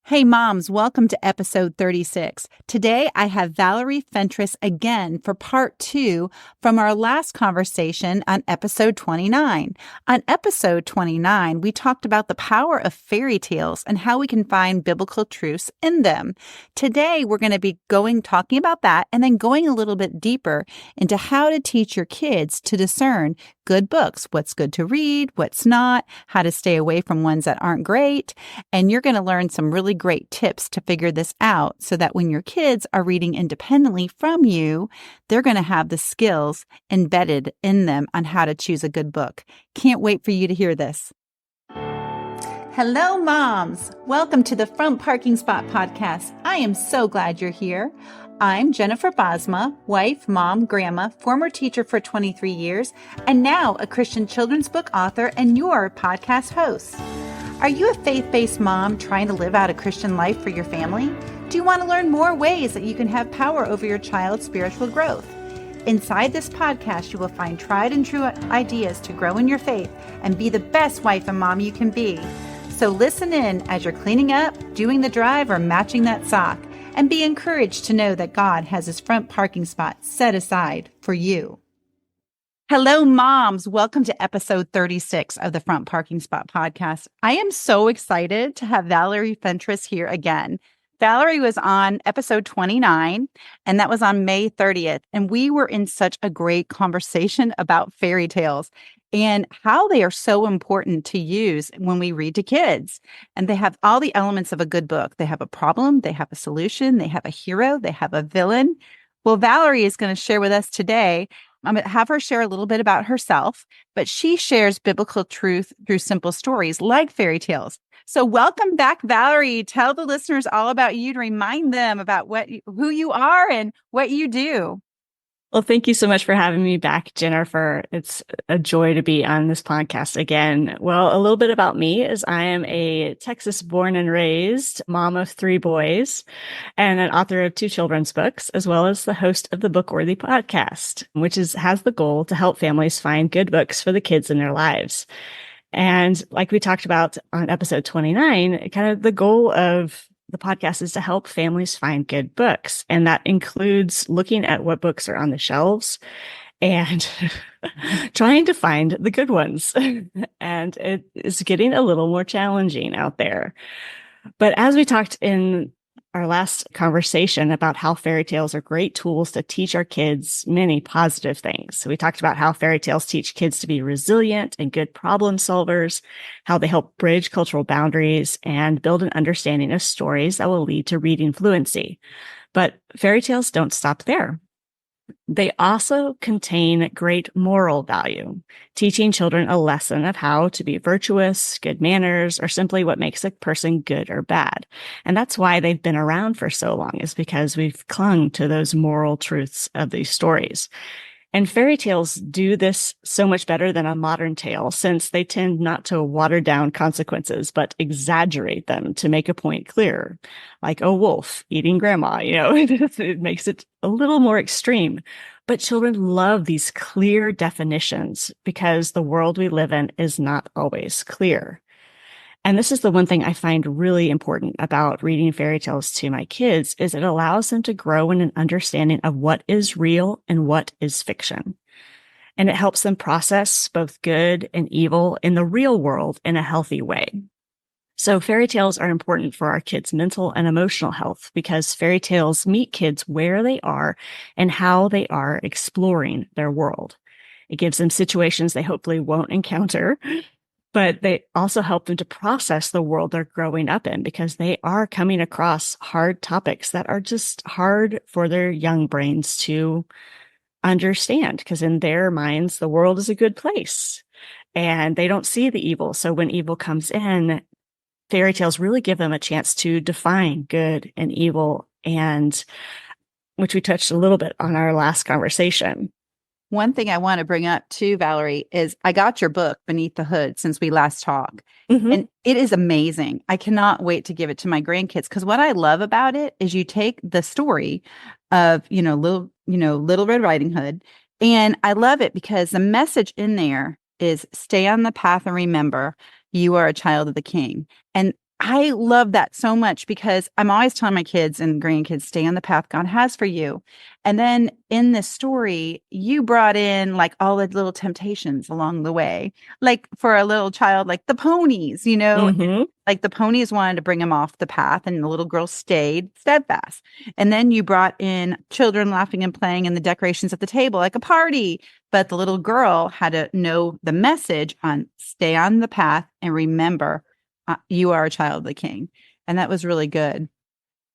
Hey moms, welcome to episode 36. Today I have Valerie Fentress again for part 2 from our last conversation on episode 29. On episode 29, we talked about the power of fairy tales and how we can find biblical truths in them. Today we're going to be talking about that and then going a little bit deeper into how to teach your kids to discern good books, what's good to read, what's not, how to stay away from ones that aren't great. And you're going to learn some really great tips to figure this out so that when your kids are reading independently from you, they're going to have the skills embedded in them on how to choose a good book. Can't wait for you to hear this. Hello, moms. Welcome to the Front Parking Spot podcast. I am so glad you're here. I'm Jennifer Bosma, wife, mom, grandma, former teacher for 23 years, and now a Christian children's book author and your podcast host. Are you a faith-based mom trying to live out a Christian life for your family? Do you want to learn more ways that you can have power over your child's spiritual growth? Inside this podcast, you will find tried and true ideas to grow in your faith and be the best wife and mom you can be. So listen in as you're cleaning up, doing the drive, or matching that sock, and be encouraged to know that God has his front parking spot set aside for you. Hello, moms. Welcome to episode 36 of the Front Parking Spot podcast. I am so excited to have Valerie Fentress here again. Valerie was on episode 29, and that was on May 30th. And we were in such a great conversation about fairy tales and how they are so important to use when we read to kids. And they have all the elements of a good book. They have a problem, they have a solution, they have a hero, they have a villain. Well, Valerie is going to share with us today. I'm going to have her share a little bit about herself, but she shares biblical truth through simple stories like fairy tales. So welcome back, Valerie. Tell the listeners all about you to remind them about who you are and what you do. Well, thank you so much for having me back, Jennifer. It's a joy to be on this podcast again. Well, a little bit about me is I am a Texas born and raised mom of 3 boys and an author of 2 children's books, as well as the host of the Bookworthy podcast, which has the goal to help families find good books for the kids in their lives. And like we talked about on episode 29, kind of the goal of the podcast is to help families find good books. And that includes looking at what books are on the shelves and trying to find the good ones. And it is getting a little more challenging out there. But as we talked in our last conversation about how fairy tales are great tools to teach our kids many positive things. So we talked about how fairy tales teach kids to be resilient and good problem solvers, how they help bridge cultural boundaries and build an understanding of stories that will lead to reading fluency. But fairy tales don't stop there. They also contain great moral value, teaching children a lesson of how to be virtuous, good manners, or simply what makes a person good or bad. And that's why they've been around for so long, is because we've clung to those moral truths of these stories. And fairy tales do this so much better than a modern tale, since they tend not to water down consequences, but exaggerate them to make a point clearer. Like a wolf eating grandma, it makes it a little more extreme. But children love these clear definitions because the world we live in is not always clear. And this is the one thing I find really important about reading fairy tales to my kids is it allows them to grow in an understanding of what is real and what is fiction. And it helps them process both good and evil in the real world in a healthy way. So fairy tales are important for our kids' mental and emotional health because fairy tales meet kids where they are and how they are exploring their world. It gives them situations they hopefully won't encounter, but they also help them to process the world they're growing up in because they are coming across hard topics that are just hard for their young brains to understand because in their minds, the world is a good place and they don't see the evil. So when evil comes in, fairy tales really give them a chance to define good and evil, and which we touched a little bit on our last conversation. One thing I want to bring up too, Valerie, is I got your book Beneath the Hood since we last talked. Mm-hmm. And it is amazing. I cannot wait to give it to my grandkids because what I love about it is you take the story of, Little Red Riding Hood. And I love it because the message in there is stay on the path and remember you are a child of the king. And I love that so much because I'm always telling my kids and grandkids, stay on the path God has for you. And then in this story, you brought in like all the little temptations along the way. Like for a little child, like the ponies, Mm-hmm. like the ponies wanted to bring him off the path and the little girl stayed steadfast. And then you brought in children laughing and playing and the decorations at the table, like a party. But the little girl had to know the message on stay on the path and remember you are a child of the king. And that was really good.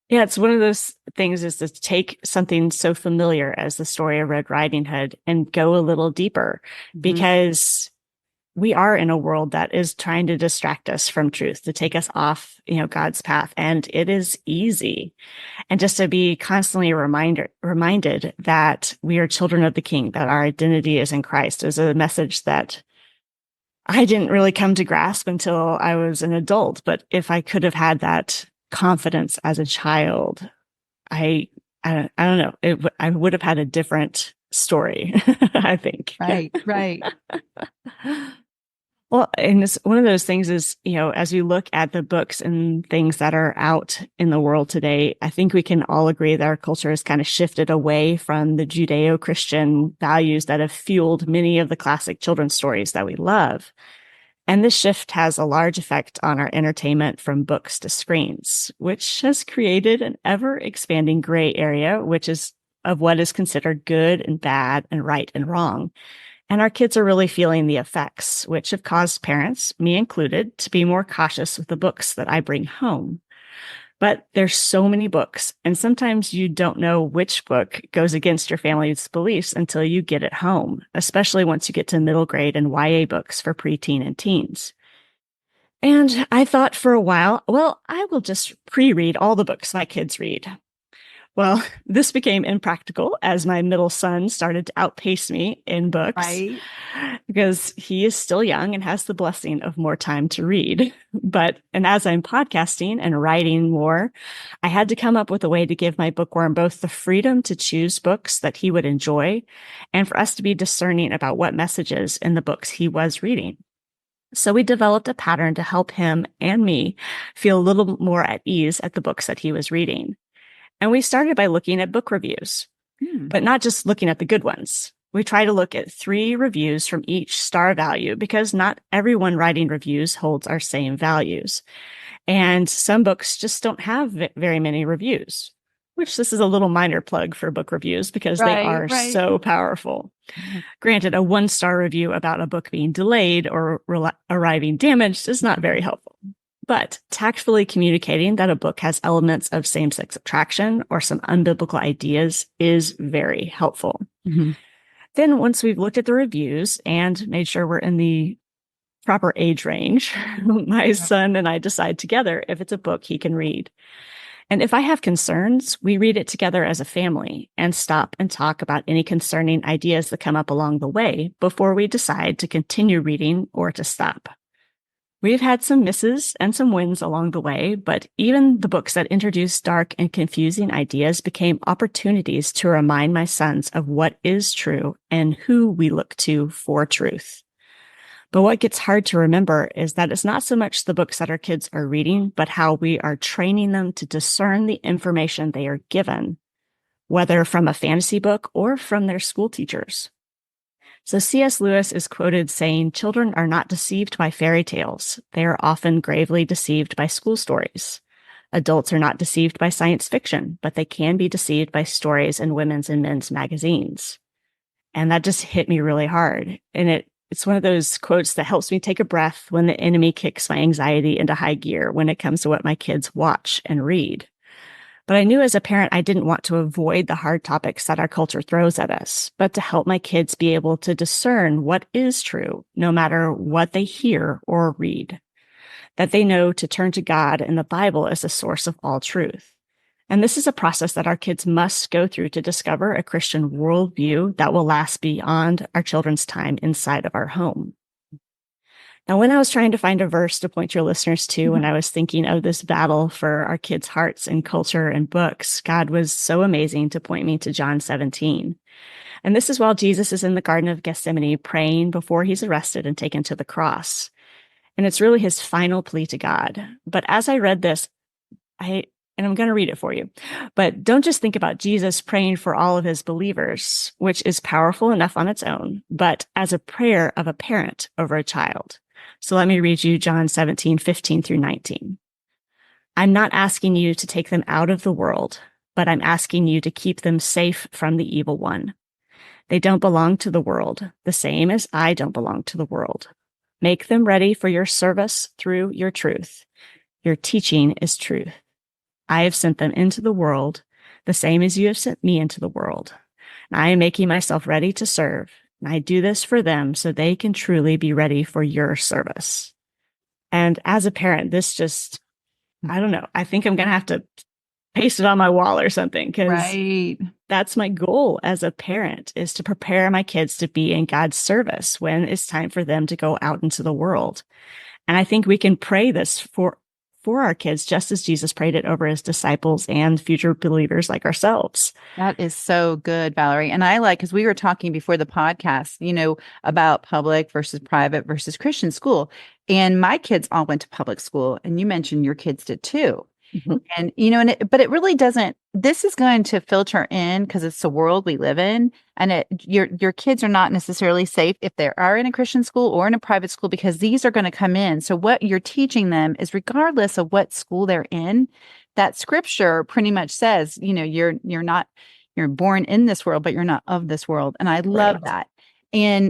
Yeah, it's one of those things is to take something so familiar as the story of Red Riding Hood and go a little deeper because we are in a world that is trying to distract us from truth, to take us off, God's path. And it is easy. And just to be constantly reminded that we are children of the King, that our identity is in Christ is a message that I didn't really come to grasp until I was an adult. But if I could have had that confidence as a child, I don't know, I would have had a different story, I think. Right, right. Well, and it's one of those things is, as we look at the books and things that are out in the world today, I think we can all agree that our culture has kind of shifted away from the Judeo-Christian values that have fueled many of the classic children's stories that we love. And this shift has a large effect on our entertainment from books to screens, which has created an ever-expanding gray area, which is of what is considered good and bad and right and wrong. And our kids are really feeling the effects, which have caused parents, me included, to be more cautious with the books that I bring home. But there's so many books, and sometimes you don't know which book goes against your family's beliefs until you get it home, especially once you get to middle grade and YA books for preteen and teens. And I thought for a while, well, I will just pre-read all the books my kids read. Well, this became impractical as my middle son started to outpace me in books Right. because he is still young and has the blessing of more time to read. And as I'm podcasting and writing more, I had to come up with a way to give my bookworm both the freedom to choose books that he would enjoy and for us to be discerning about what messages in the books he was reading. So we developed a pattern to help him and me feel a little more at ease at the books that he was reading. And we started by looking at book reviews, but not just looking at the good ones. We try to look at 3 reviews from each star value because not everyone writing reviews holds our same values. And some books just don't have very many reviews, which this is a little minor plug for book reviews because they are so powerful. Granted, a 1-star review about a book being delayed or arriving damaged is not very helpful. But tactfully communicating that a book has elements of same-sex attraction or some unbiblical ideas is very helpful. Then once we've looked at the reviews and made sure we're in the proper age range, my son and I decide together if it's a book he can read. And if I have concerns, we read it together as a family and stop and talk about any concerning ideas that come up along the way before we decide to continue reading or to stop. We've had some misses and some wins along the way, but even the books that introduced dark and confusing ideas became opportunities to remind my sons of what is true and who we look to for truth. But what gets hard to remember is that it's not so much the books that our kids are reading, but how we are training them to discern the information they are given, whether from a fantasy book or from their school teachers. So C.S. Lewis is quoted saying, "Children are not deceived by fairy tales. They are often gravely deceived by school stories. Adults are not deceived by science fiction, but they can be deceived by stories in women's and men's magazines." And that just hit me really hard. And it's one of those quotes that helps me take a breath when the enemy kicks my anxiety into high gear when it comes to what my kids watch and read. But I knew as a parent, I didn't want to avoid the hard topics that our culture throws at us, but to help my kids be able to discern what is true, no matter what they hear or read. That they know to turn to God and the Bible as the source of all truth. And this is a process that our kids must go through to discover a Christian worldview that will last beyond our children's time inside of our home. Now, when I was trying to find a verse to point your listeners to, when I was thinking of this battle for our kids' hearts and culture and books, God was so amazing to point me to John 17. And this is while Jesus is in the Garden of Gethsemane praying before he's arrested and taken to the cross. And it's really his final plea to God. But as I read this, and I'm going to read it for you, but don't just think about Jesus praying for all of his believers, which is powerful enough on its own, but as a prayer of a parent over a child. So let me read you John 17:15 through 19. I'm not asking you to take them out of the world, but I'm asking you to keep them safe from the evil one. They don't belong to the world, the same as I don't belong to the world. Make them ready for your service through your truth. Your teaching is truth. I have sent them into the world, the same as you have sent me into the world. And I am making myself ready to serve. And I do this for them so they can truly be ready for your service. And as a parent, this just, I don't know. I think I'm going to have to paste it on my wall or something, because that's my goal as a parent, is to prepare my kids to be in God's service when it's time for them to go out into the world. And I think we can pray this for our kids, just as Jesus prayed it over his disciples and future believers like ourselves. That is so good, Valerie. And I like, because we were talking before the podcast, about public versus private versus Christian school. And my kids all went to public school. And you mentioned your kids did too. Mm-hmm. And, but it really doesn't, this is going to filter in because it's the world we live in. And your kids are not necessarily safe if they are in a Christian school or in a private school, because these are going to come in. So what you're teaching them is, regardless of what school they're in, that scripture pretty much says, you're born in this world, but you're not of this world. And I love that.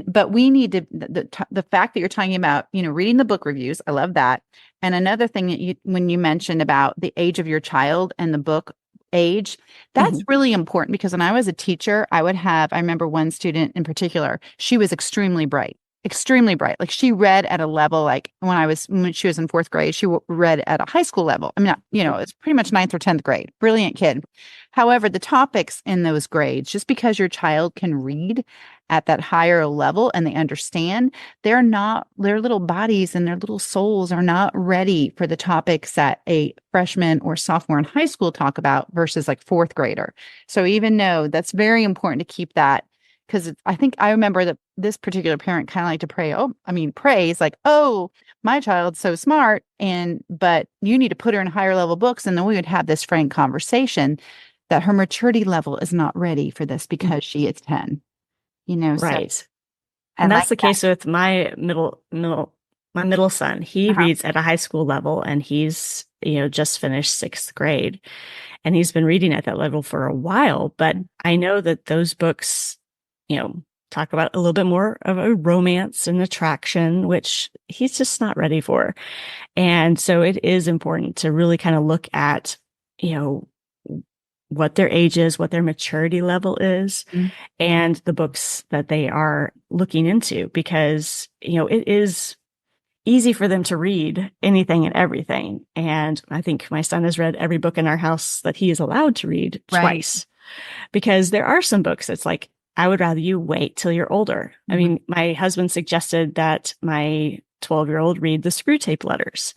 But we need to, the fact that you're talking about, reading the book reviews, I love that. And another thing that when you mentioned about the age of your child and the book age, that's really important, because when I was a teacher, I remember one student in particular, she was extremely bright. Like, she read at a level, like when she was in fourth grade, she read at a high school level. I mean, it's pretty much ninth or 10th grade. Brilliant kid. However, the topics in those grades, just because your child can read at that higher level and they understand, their little bodies and their little souls are not ready for the topics that a freshman or sophomore in high school talk about versus like fourth grader. So even though that's very important to keep that, because I think I remember that this particular parent kind of like to praise like, oh, my child's so smart, but you need to put her in higher level books. And then we would have this frank conversation that her maturity level is not ready for this because she is 10, Right. So, and that's the case with my middle son. He reads at a high school level, and he's, just finished sixth grade, and he's been reading at that level for a while. But I know that those books, talk about a little bit more of a romance and attraction, which he's just not ready for. And so it is important to really kind of look at, what their age is, what their maturity level is, and the books that they are looking into, because, it is easy for them to read anything and everything. And I think my son has read every book in our house that he is allowed to read twice, because there are some books that's like, I would rather you wait till you're older. I mean, my husband suggested that my 12-year-old read the Screw Tape Letters.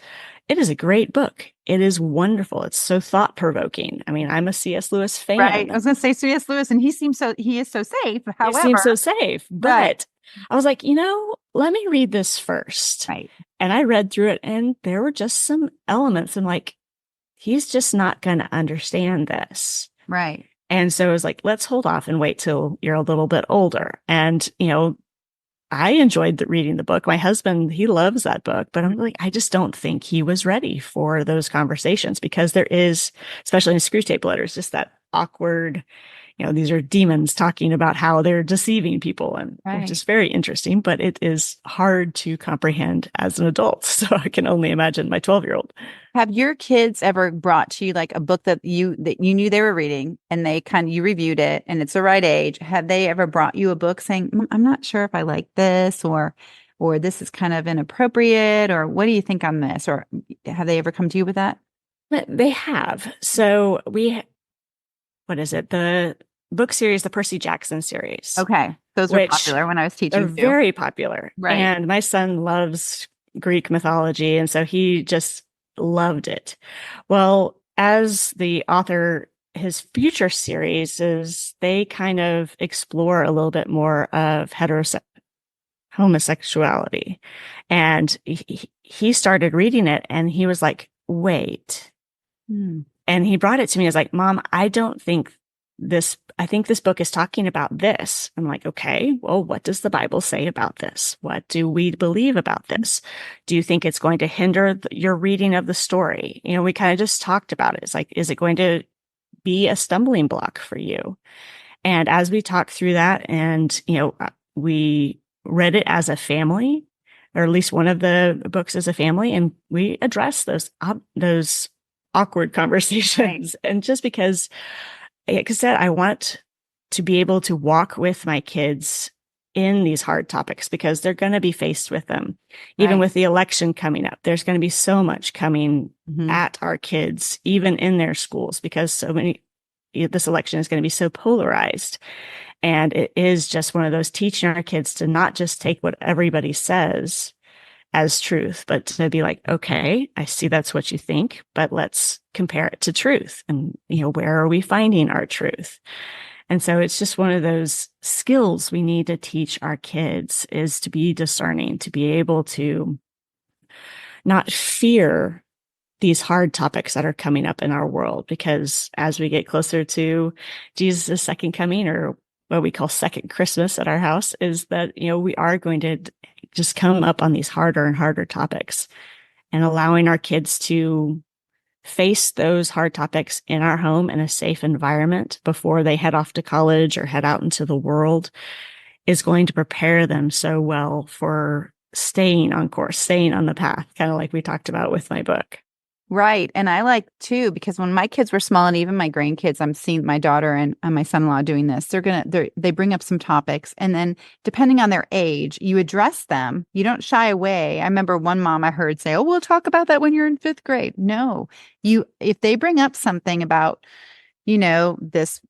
It is a great book. It is wonderful. It's so thought-provoking. I mean, I'm a C.S. Lewis fan. Right. I was going to say C.S. Lewis, and he is so safe. However, he seems so safe. But I was like, let me read this first. Right. And I read through it, and there were just some elements. I'm like, he's just not going to understand this. Right. And so I was like, let's hold off and wait till you're a little bit older. And, I enjoyed reading the book. My husband, he loves that book, but I'm like, I just don't think he was ready for those conversations, because there is, especially in Screw Tape Letters, just that awkward, these are demons talking about how they're deceiving people, and which is very interesting, but it is hard to comprehend as an adult. So I can only imagine my 12-year-old. Have your kids ever brought to you like a book that you knew they were reading, and you reviewed it and it's the right age? Have they ever brought you a book saying, I'm not sure if I like this, or this is kind of inappropriate, or what do you think on this? Or have they ever come to you with that? They have. So what is it? The book series, the Percy Jackson series. Okay. Those were popular when I was teaching. They're very popular. Right. And my son loves Greek mythology, and so he just loved it. Well, as the author, his future series they kind of explore a little bit more of homosexuality. And he started reading it and he was like, wait. Mm. And he brought it to me. I was like, Mom, I think this book is talking about this. I'm like, okay, well, what does the Bible say about this? What do we believe about this? Do you think it's going to hinder your reading of the story? We kind of just talked about it. It's like, is it going to be a stumbling block for you? And as we talked through that and, we read it as a family, or at least one of the books as a family, and we addressed those awkward conversations. Right. And just because, like I said, I want to be able to walk with my kids in these hard topics because they're going to be faced with them. Even with the election coming up, there's going to be so much coming at our kids, even in their schools, because this election is going to be so polarized. And it is just one of those teaching our kids to not just take what everybody says as truth, but to be like, okay, I see that's what you think, but let's compare it to truth. And, where are we finding our truth? And so it's just one of those skills we need to teach our kids, is to be discerning, to be able to not fear these hard topics that are coming up in our world, because as we get closer to Jesus' second coming, or what we call second Christmas at our house, is that, we are going to just come up on these harder and harder topics, and allowing our kids to face those hard topics in our home in a safe environment before they head off to college or head out into the world is going to prepare them so well for staying on course, staying on the path, kind of like we talked about with my book. Right. And I like too, because when my kids were small and even my grandkids, I'm seeing my daughter and my son-in-law doing this. They bring up some topics, and then depending on their age, you address them. You don't shy away. I remember one mom I heard say, "Oh, we'll talk about that when you're in 5th grade." No, if they bring up something about, this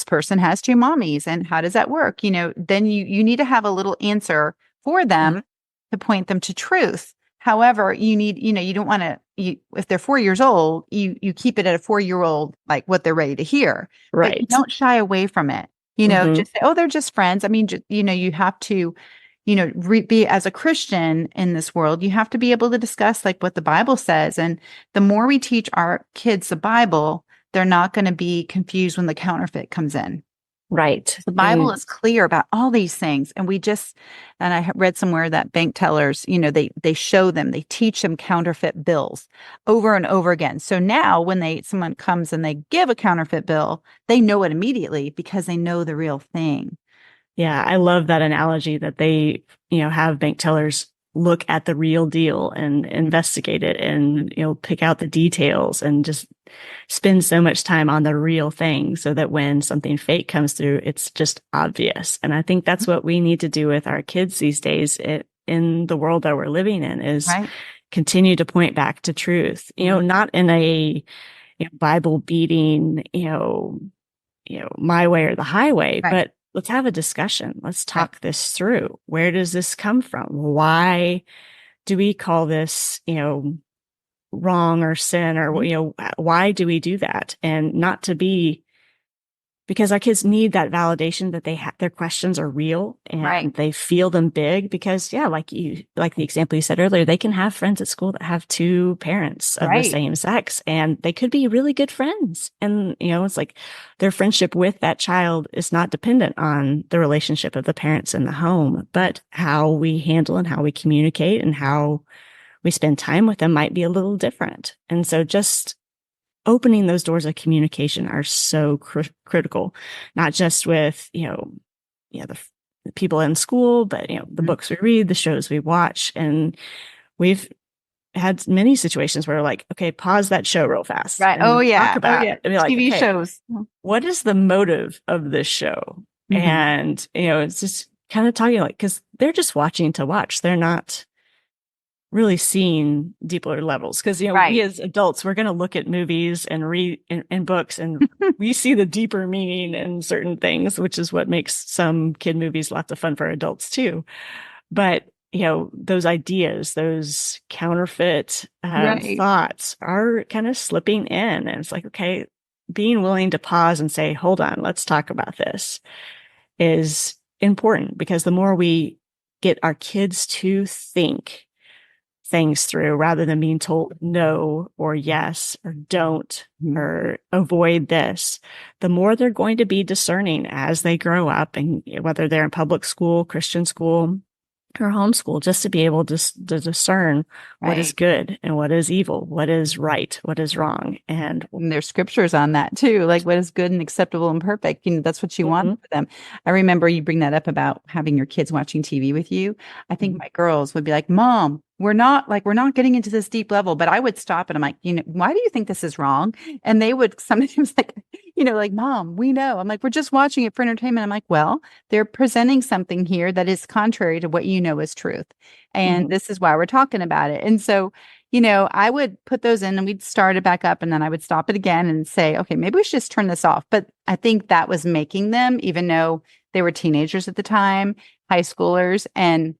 person has 2 mommies and how does that work? Then you need to have a little answer for them to point them to truth. However, you need, you don't want to, if they're 4 years old, you keep it at a 4-year-old, like what they're ready to hear. Right. But you don't shy away from it. Just say, oh, they're just friends. I mean, you have to, be as a Christian in this world, you have to be able to discuss like what the Bible says. And the more we teach our kids the Bible, they're not going to be confused when the counterfeit comes in. Right. The Bible is clear about all these things. And I read somewhere that bank tellers, they show them, they teach them counterfeit bills over and over again. So now when someone comes and they give a counterfeit bill, they know it immediately because they know the real thing. Yeah, I love that analogy that they, have bank tellers look at the real deal and investigate it and, pick out the details and just spend so much time on the real thing so that when something fake comes through, it's just obvious. And I think that's what we need to do with our kids these days in the world that we're living in, is continue to point back to truth, not in a Bible beating, my way or the highway, but let's have a discussion. Let's talk this through. Where does this come from? Why do we call this, wrong or sin, or, why do we do that? And not to be, because our kids need that validation that their questions are real and they feel them big, because like the example you said earlier, they can have friends at school that have 2 parents of the same sex, and they could be really good friends. And, it's like their friendship with that child is not dependent on the relationship of the parents in the home, but how we handle and how we communicate and how we spend time with them might be a little different. And so just opening those doors of communication are so critical, not just with, the people in school, but, the books we read, the shows we watch. And we've had many situations where we're like, okay, pause that show real fast. Right. Talk about it. And be like, TV okay, shows. What is the motive of this show? And, it's just kind of talking because they're just watching to watch. They're not really seeing deeper levels, because we as adults, we're going to look at movies and read in books, and we see the deeper meaning in certain things, which is what makes some kid movies lots of fun for adults too. But those ideas, those counterfeit thoughts are kind of slipping in, and it's like, okay, being willing to pause and say, hold on, let's talk about this is important, because the more we get our kids to think things through rather than being told no or yes or don't or avoid this, the more they're going to be discerning as they grow up, and whether they're in public school, Christian school, or homeschool, just to be able to discern what is good and what is evil, what is right, what is wrong. And there's scriptures on that too, like what is good and acceptable and perfect. That's what you want for them. I remember you bring that up about having your kids watching TV with you. I think my girls would be like, Mom, we're not getting into this deep level, but I would stop and I'm like, why do you think this is wrong? And they would sometimes like, Mom, we know. I'm like, we're just watching it for entertainment. I'm like, well, they're presenting something here that is contrary to what you know is truth. And this is why we're talking about it. And so, I would put those in and we'd start it back up and then I would stop it again and say, okay, maybe we should just turn this off. But I think that was making them, even though they were teenagers at the time, high schoolers, and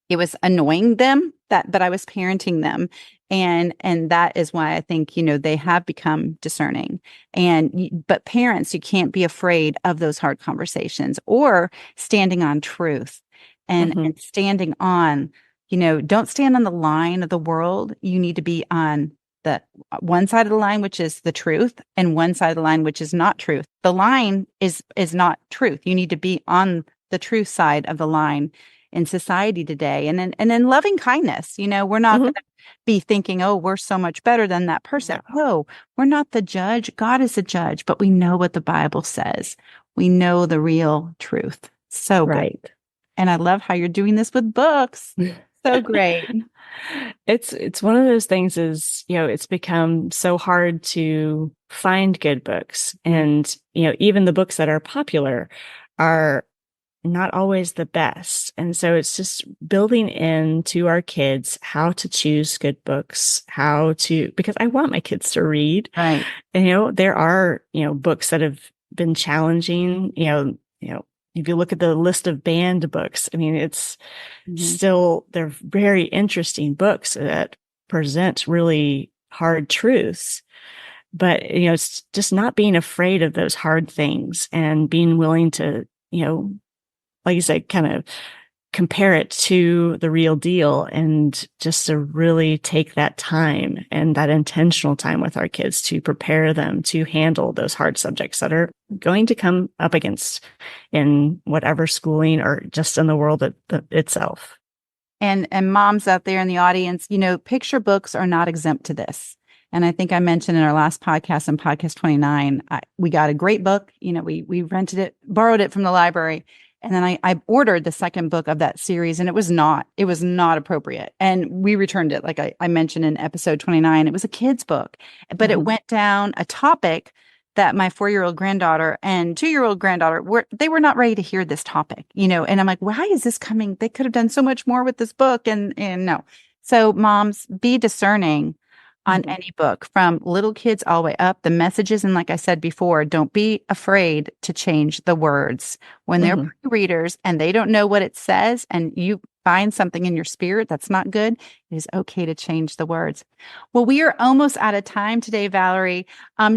it was annoying them but I was parenting them. And that is why I think, they have become discerning. But parents, you can't be afraid of those hard conversations or standing on truth and standing on, don't stand on the line of the world. You need to be on the one side of the line, which is the truth, and one side of the line, which is not truth. The line is not truth. You need to be on the truth side of the line in society today. And then loving kindness, we're not going to be thinking, oh, we're so much better than that person. No, we're not the judge. God is the judge, but we know what the Bible says. We know the real truth. So good. And I love how you're doing this with books. So great. It's one of those things is, it's become so hard to find good books. And, even the books that are popular are not always the best. And so it's just building into our kids how to choose good books, because I want my kids to read. Right. And, there are, books that have been challenging, if you look at the list of banned books, I mean, it's still, they're very interesting books that present really hard truths. But, it's just not being afraid of those hard things and being willing to, like you said, kind of compare it to the real deal, and just to really take that time and that intentional time with our kids to prepare them to handle those hard subjects that are going to come up against in whatever schooling or just in the world itself. And moms out there in the audience, picture books are not exempt to this. And I think I mentioned in our last podcast, on podcast 29, we got a great book. We rented it, borrowed it from the library. And then I ordered the second book of that series, and it was not appropriate. And we returned it. Like I mentioned in episode 29, it was a kid's book, but it went down a topic that my 4-year-old granddaughter and 2-year-old granddaughter they were not ready to hear this topic, and I'm like, why is this coming? They could have done so much more with this book. And no. So moms, be discerning on any book, from little kids all the way up, the messages. And like I said before, don't be afraid to change the words when they're pre-readers and they don't know what it says, and you find something in your spirit that's not good. It is okay to change the words. Well, we are almost out of time today, Valerie.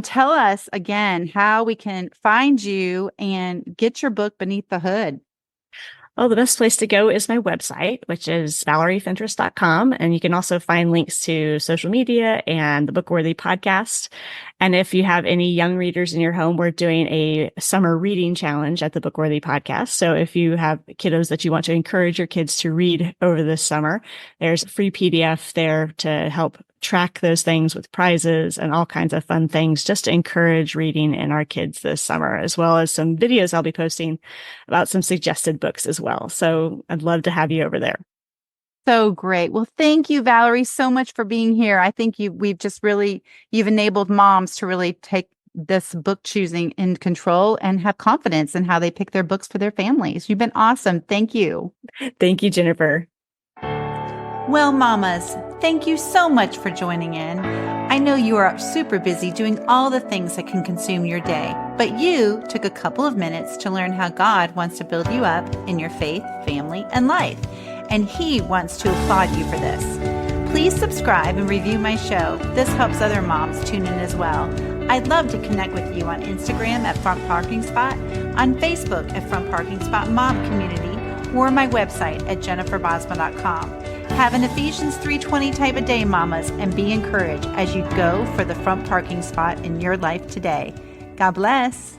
Tell us again how we can find you and get your book Beneath the Hood. Well, the best place to go is my website, which is valeriefentress.com. And you can also find links to social media and the Bookworthy podcast. And if you have any young readers in your home, we're doing a summer reading challenge at the Bookworthy podcast. So if you have kiddos that you want to encourage your kids to read over this summer, there's a free PDF there to help track those things with prizes and all kinds of fun things just to encourage reading in our kids this summer, as well as some videos I'll be posting about some suggested books as well. So I'd love to have you over there. So great. Well, thank you, Valerie, so much for being here. I think you've enabled moms to really take this book choosing in control and have confidence in how they pick their books for their families. You've been awesome. Thank you. Thank you, Jennifer. Well, mamas, thank you so much for joining in. I know you are super busy doing all the things that can consume your day, but you took a couple of minutes to learn how God wants to build you up in your faith, family, and life. And He wants to applaud you for this. Please subscribe and review my show. This helps other moms tune in as well. I'd love to connect with you on Instagram at Front Parking Spot, on Facebook at Front Parking Spot Mom Community, or my website at jenniferbosma.com. Have an Ephesians 3:20 type of day, mamas, and be encouraged as you go for the front parking spot in your life today. God bless.